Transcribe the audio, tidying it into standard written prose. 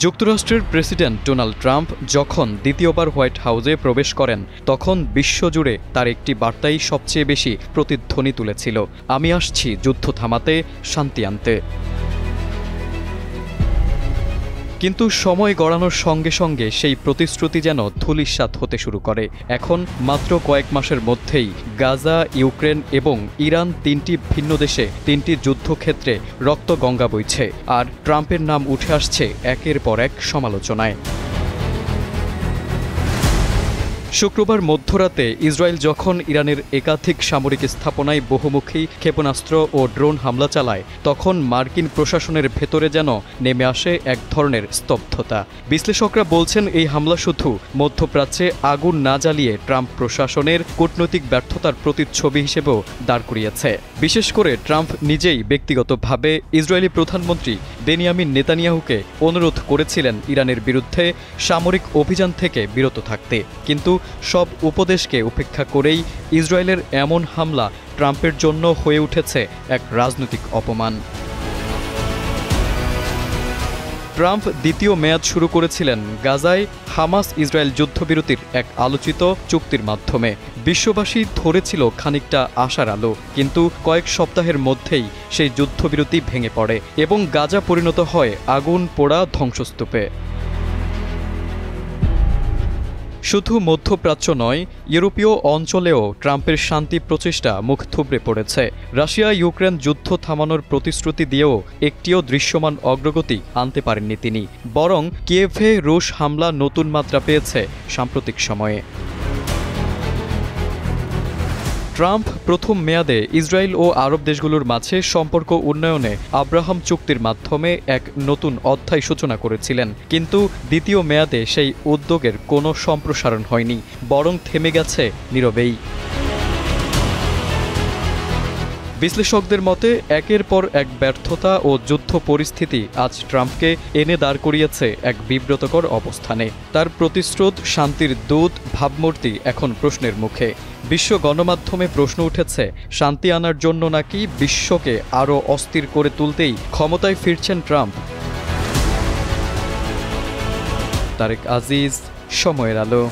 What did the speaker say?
যুক্তরাষ্ট্রের president Donald Trump যখন দ্বিতীয়বার হোয়াইট হাউসে প্রবেশ করেন তখন বিশ্বজুড়ে তার একটি বার্তাই সবচেয়ে বেশি প্রতিধ্বনি তুলেছিল, আমি আসছি যুদ্ধ থামাতে, শান্তি আনতে। কিন্তু সময় গড়ানোর সঙ্গে সঙ্গে সেই প্রতিশ্রুতি যেন ধূলিসাৎ হতে শুরু করে। এখন মাত্র কয়েক মাসের মধ্যেই গাজা, ইউক্রেন এবং ইরান তিনটি ভিন্ন দেশে তিনটি যুদ্ধক্ষেত্রে রক্তগঙ্গা বইছে, আর ট্রাম্পের নাম উঠে আসছে একের পর এক সমালোচনায়। শুক্রবার মধ্যরাতে ইসরায়েল যখন ইরানের একাধিক সামরিক স্থাপনায় বহুমুখী ক্ষেপণাস্ত্র ও ড্রোন হামলা চালায় তখন মার্কিন প্রশাসনের ভেতরে যেন নেমে আসে এক ধরনের স্তব্ধতা। বিশ্লেষকরা বলছেন এই হামলা শুধু মধ্যপ্রাচ্যে আগুন না জ্বালিয়ে ট্রাম্প প্রশাসনের কূটনৈতিক ব্যর্থতার প্রতিচ্ছবি হিসেবেও দাঁড় করিয়েছে। বিশেষ করে ট্রাম্প নিজেই ব্যক্তিগতভাবে ইসরায়েলি প্রধানমন্ত্রী বেনিয়ামিন নেতানিয়াহুকে অনুরোধ করেছিলেন ইরানের বিরুদ্ধে সামরিক অভিযান থেকে বিরত থাকতে, কিন্তু সব উপদেশকে উপেক্ষা করেই ইসরায়েলের এমন হামলা ট্রাম্পের জন্য হয়ে উঠেছে এক রাজনৈতিক অপমান। ট্রাম্প দ্বিতীয় মেয়াদ শুরু করেছিলেন গাজায় হামাস ইসরায়েল যুদ্ধবিরতির এক আলোচিত চুক্তির মাধ্যমে। বিশ্ববাসী ধরেছিল খানিকটা আশার আলো, কিন্তু কয়েক সপ্তাহের মধ্যেই সেই যুদ্ধবিরতি ভেঙে পড়ে এবং গাজা পরিণত হয় আগুন পোড়া ধ্বংসস্তূপে। শুধু মধ্যপ্রাচ্য নয়, ইউরোপীয় অঞ্চলেও ট্রাম্পের শান্তি প্রচেষ্টা মুখ থুবড়ে পড়েছে। রাশিয়া ইউক্রেন যুদ্ধ থামানোর প্রতিশ্রুতি দিয়েও একটিও দৃশ্যমান অগ্রগতি আনতে পারেননি তিনি, বরং কিয়েভে রুশ হামলা নতুন মাত্রা পেয়েছে সাম্প্রতিক সময়ে। ট্রাম্প প্রথম মেয়াদে ইসরায়েল ও আরব দেশগুলোর মাঝে সম্পর্ক উন্নয়নে আব্রাহাম চুক্তির মাধ্যমে এক নতুন অধ্যায় সূচনা করেছিলেন, কিন্তু দ্বিতীয় মেয়াদে সেই উদ্যোগের কোনো সম্প্রসারণ হয়নি, বরং থেমে গেছে নীরবেই। বিশ্লেষকদের মতে একের পর এক ব্যর্থতা ও যুদ্ধ পরিস্থিতি আজ ট্রাম্পকে এনে দাঁড় করিয়েছে এক বিব্রতকর অবস্থানে। তার প্রতিশ্রুত শান্তির দূত ভাবমূর্তি এখন প্রশ্নের মুখে। বিশ্ব গণমাধ্যমে প্রশ্ন উঠেছে, শান্তি আনার জন্য নাকি বিশ্বকে আরও অস্থির করে তুলতেই ক্ষমতায় ফিরছেন ট্রাম্প? তারেক আজিজ, সময়ের আলো।